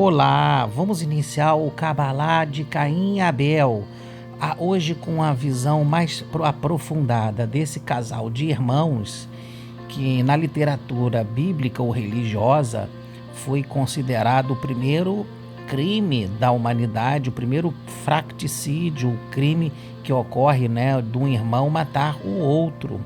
Olá, vamos iniciar o Cabalá de Caim e Abel, hoje com a visão mais aprofundada desse casal de irmãos que na literatura bíblica ou religiosa foi considerado o primeiro crime da humanidade, o primeiro fracticídio, o crime que ocorre, de um irmão matar o outro.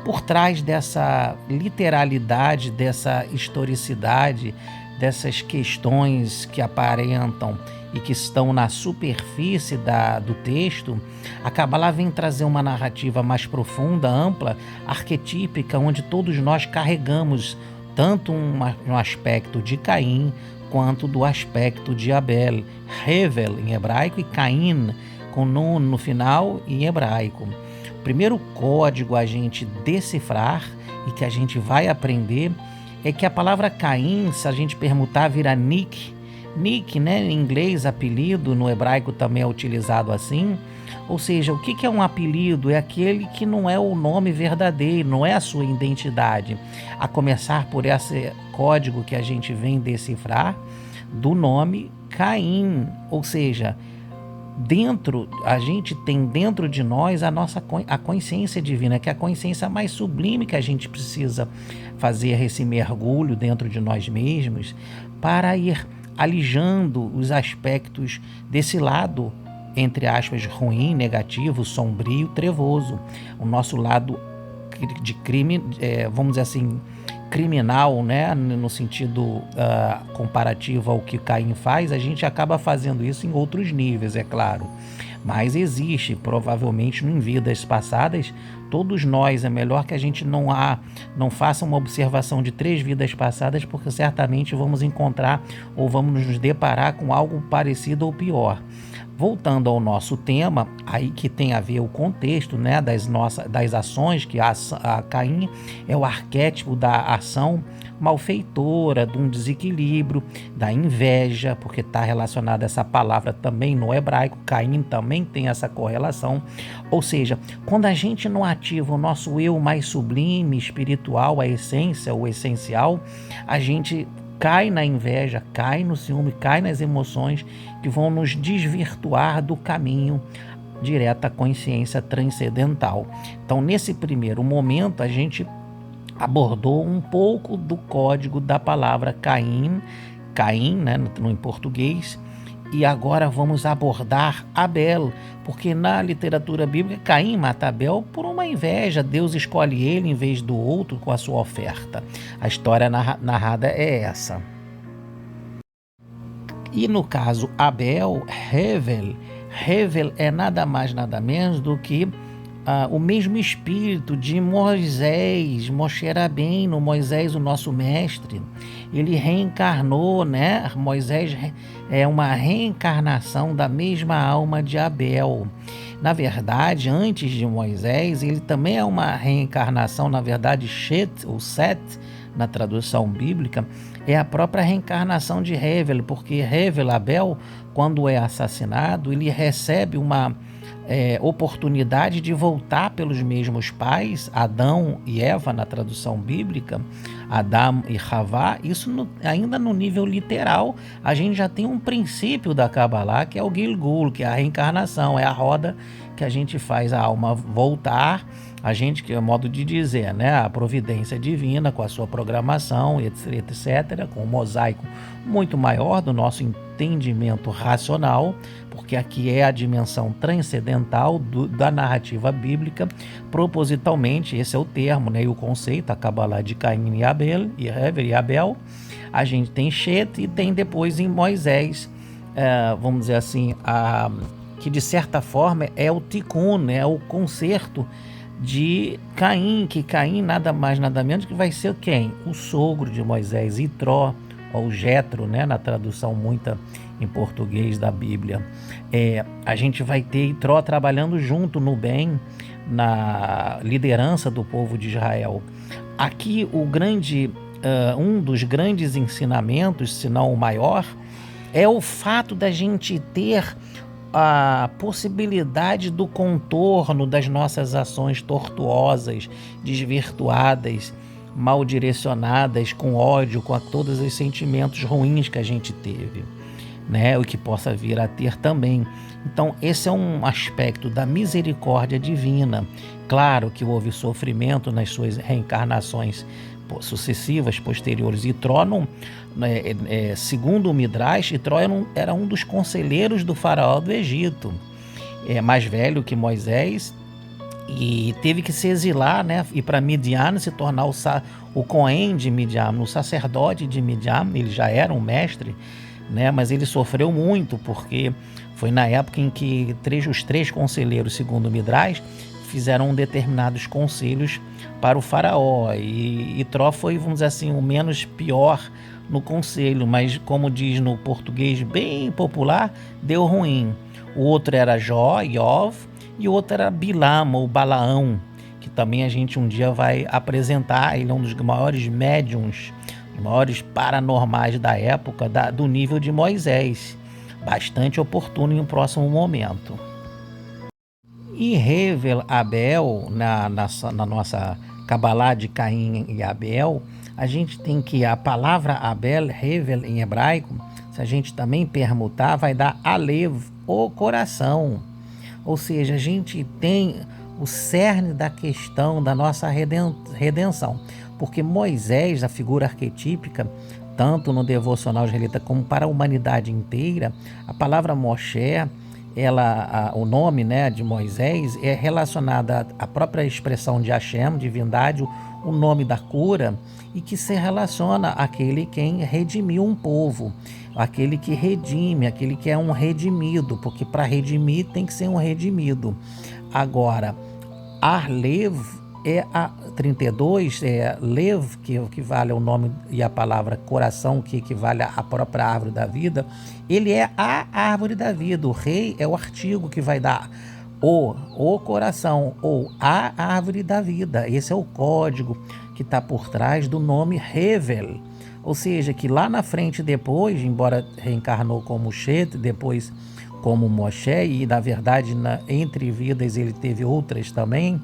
Por trás dessa literalidade, dessa historicidade, dessas questões que aparentam e que estão na superfície do texto, a Kabbalah vem trazer uma narrativa mais profunda, ampla, arquetípica, onde todos nós carregamos tanto um aspecto de Caim quanto do aspecto de Abel, Hevel em hebraico e Caim com nun no final em hebraico. O primeiro código a gente decifrar e que a gente vai aprender é que a palavra Caim, se a gente permutar, vira Nick, em inglês, apelido, no hebraico também é utilizado assim. Ou seja, o que é um apelido? É aquele que não é o nome verdadeiro, não é a sua identidade. A começar por esse código que a gente vem decifrar do nome Caim, ou seja, a gente tem dentro de nós a consciência divina, que é a consciência mais sublime que a gente precisa fazer esse mergulho dentro de nós mesmos para ir alijando os aspectos desse lado, entre aspas, ruim, negativo, sombrio, trevoso. O nosso lado de crime, vamos dizer assim, criminal, no sentido comparativo ao que Caim faz, a gente acaba fazendo isso em outros níveis, é claro. Mas existe, provavelmente em vidas passadas, todos nós, é melhor que a gente não faça uma observação de 3 vidas passadas, porque certamente vamos encontrar ou vamos nos deparar com algo parecido ou pior. Voltando ao nosso tema, aí que tem a ver o contexto, das ações, que a Caim é o arquétipo da ação malfeitora, de um desequilíbrio, da inveja, porque está relacionada essa palavra também no hebraico, Caim também tem essa correlação. Ou seja, quando a gente não ativa o nosso eu mais sublime, espiritual, a essência, o essencial, a gente cai na inveja, cai no ciúme, cai nas emoções que vão nos desvirtuar do caminho direto à consciência transcendental. Então, nesse primeiro momento, a gente abordou um pouco do código da palavra Caim, em português, e agora vamos abordar Abel, porque na literatura bíblica Caim mata Abel por uma inveja. Deus escolhe ele em vez do outro com a sua oferta. A história narrada é essa. E no caso Abel, Hevel é nada mais nada menos do que o mesmo espírito de Moisés, Moshe Rabbeinu, Moisés, o nosso mestre. Ele reencarnou, Moisés é uma reencarnação da mesma alma de Abel. Na verdade, antes de Moisés, ele também é uma reencarnação, na verdade, Shet, ou Set, na tradução bíblica, é a própria reencarnação de Hevel, porque Hevel, Abel, quando é assassinado, ele recebe uma oportunidade de voltar pelos mesmos pais, Adão e Eva, na tradução bíblica, Adão e Havá. Isso ainda no nível literal, a gente já tem um princípio da Kabbalah, que é o Gilgul, que é a reencarnação, é a roda que a gente faz a alma voltar, a gente, que é modo de dizer, a providência divina com a sua programação, etc., com um mosaico muito maior do nosso entendimento racional, porque aqui é a dimensão transcendental da narrativa bíblica, propositalmente, esse é o termo, e o conceito, a Kabbalah de Caim e Abel, e Hevel e Abel. A gente tem Shet e tem depois em Moisés, vamos dizer assim, que de certa forma é o Tikkun, é o conserto de Caim, que Caim nada mais nada menos que vai ser quem? O sogro de Moisés, Itró, ou Jetro, na tradução muita em português da Bíblia. A gente vai ter Itró trabalhando junto no bem, na liderança do povo de Israel. Aqui um dos grandes ensinamentos, se não o maior, é o fato da gente ter a possibilidade do contorno das nossas ações tortuosas, desvirtuadas, mal direcionadas, com ódio, com todos os sentimentos ruins que a gente teve. né, o que possa vir a ter também. Então, esse é um aspecto da misericórdia divina. Claro que houve sofrimento nas suas reencarnações sucessivas, posteriores, e Itró, segundo o Midrash, Itró era um dos conselheiros do faraó do Egito, mais velho que Moisés, e teve que se exilar, né, ir para Midian, se tornar o Cohen de Midian, o sacerdote de Midian. Ele já era um mestre, né, mas ele sofreu muito, porque foi na época em que os três conselheiros, segundo o Midrash, fizeram determinados conselhos para o faraó, e Itró foi, vamos dizer assim, o menos pior no conselho, mas como diz no português bem popular, deu ruim. O outro era Iov, e o outro era Bilam, ou Balaão, que também a gente um dia vai apresentar. Ele é um dos maiores médiuns, os maiores paranormais da época, do nível de Moisés. Bastante oportuno em um próximo momento. E Hevel, Abel, na nossa Cabalá de Caim e Abel, a gente tem que a palavra Abel, Hevel em hebraico, se a gente também permutar, vai dar Alev, o coração. Ou seja, a gente tem o cerne da questão da nossa redenção. Porque Moisés, a figura arquetípica, tanto no devocional israelita como para a humanidade inteira, a palavra Moshe, o nome, né, de Moisés é relacionada à própria expressão de Hashem, divindade, o nome da cura, e que se relaciona àquele quem redimiu um povo, aquele que redime, aquele que é um redimido, porque para redimir tem que ser um redimido. Agora, Arlev é a 32, Lev, que equivale ao nome, e a palavra coração, que equivale à própria árvore da vida. Ele é a árvore da vida. O rei é o artigo que vai dar o coração, ou a árvore da vida. Esse é o código que está por trás do nome Hevel. Ou seja, que lá na frente depois, embora reencarnou como Shet, depois como Moshe, e na verdade entre vidas ele teve outras também,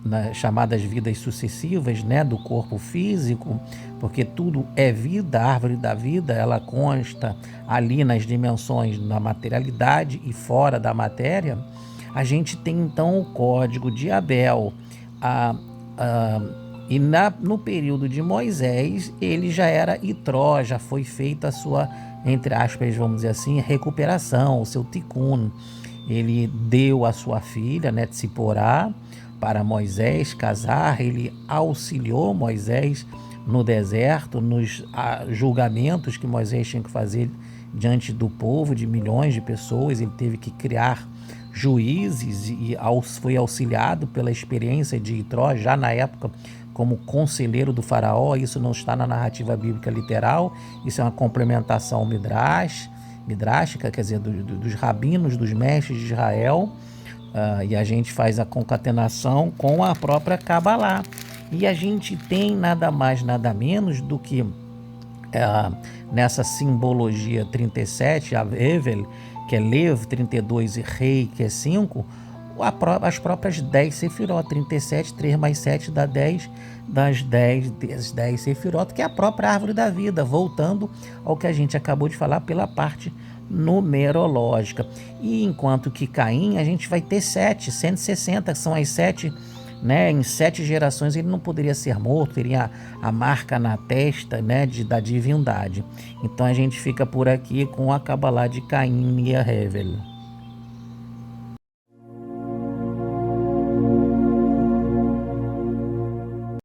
nas chamadas vidas sucessivas, né, do corpo físico, porque tudo é vida. A árvore da vida, ela consta ali nas dimensões da materialidade e fora da matéria. A gente tem então o código de Abel, e no período de Moisés ele já era Itró, já foi feita a sua, entre aspas, vamos dizer assim, recuperação, o seu tikkun. Ele deu a sua filha, né, Tzipporá, para Moisés casar. Ele auxiliou Moisés no deserto, nos julgamentos que Moisés tinha que fazer diante do povo, de milhões de pessoas. Ele teve que criar juízes e foi auxiliado pela experiência de Itró, já na época como conselheiro do faraó. Isso não está na narrativa bíblica literal, isso é uma complementação midrástica, quer dizer, dos rabinos, dos mestres de Israel, e a gente faz a concatenação com a própria Cabalá. E a gente tem nada mais, nada menos do que nessa simbologia 37, a Hevel, que é Lev, 32, e Rei, que é 5, as próprias 10 Sefirot, 37, 3 mais 7 dá 10, das 10 Sefirot, que é a própria árvore da vida, voltando ao que a gente acabou de falar pela parte numerológica. E enquanto que Caim, a gente vai ter 160, que são as 7, né? Em 7 gerações ele não poderia ser morto, teria a marca na testa, né, da divindade. Então a gente fica por aqui com a Cabalá de Caim e a Hevel.